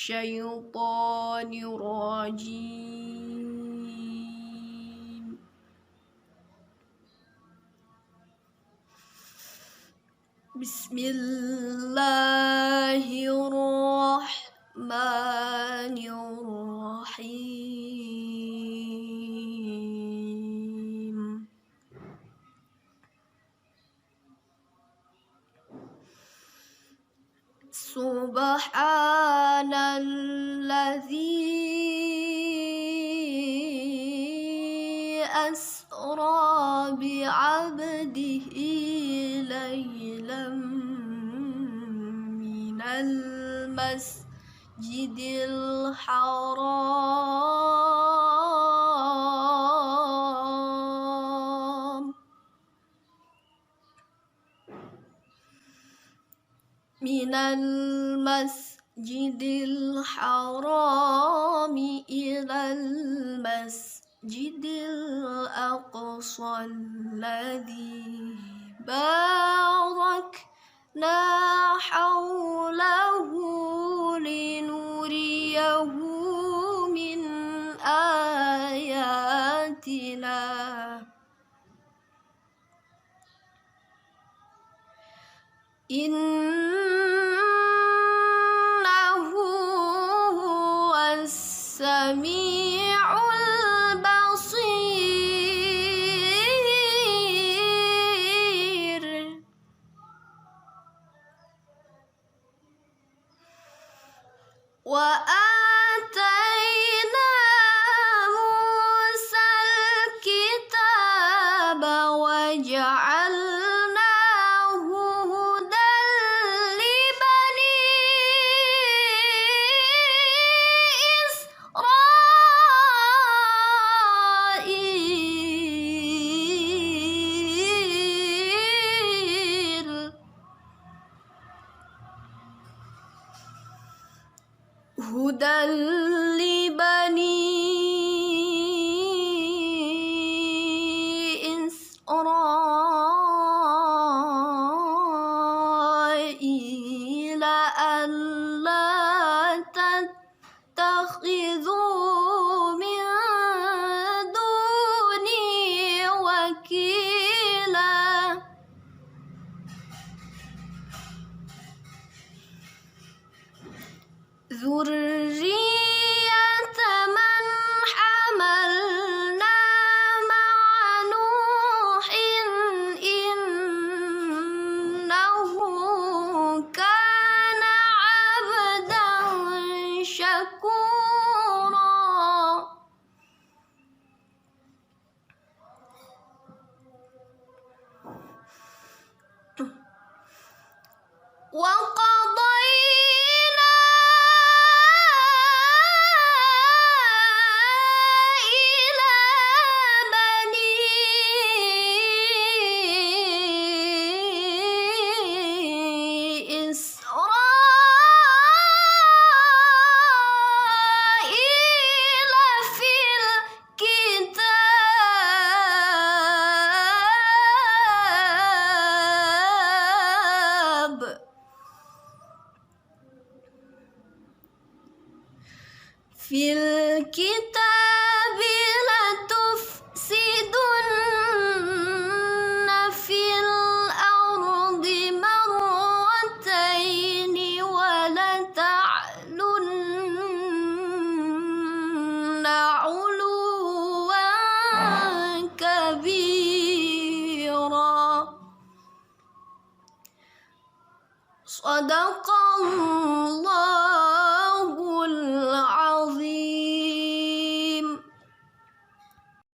الشيطان الرجيم. بسم الله الرحمن الرحيم. سبحان الذي أسرى بعبده ليلا من المسجد الحرام إلى المسجد الأقصى الذي باركنا حوله لنريه من آياتنا إنه هو السميع البصير. وآتينا موسى الكتاب وجعلناه هدى لبني إسرائيل. هدى لبني إسرائيل ألا تتخذوا من دوني وكيلا. ذرية من حملنا مع نوح إنه كان عبدا شكورا. وقضينا إلى بني إسرائيل في الكتاب لتفسدن في الأرض مرتين ولتعلن علوا كبيرا. صدق الله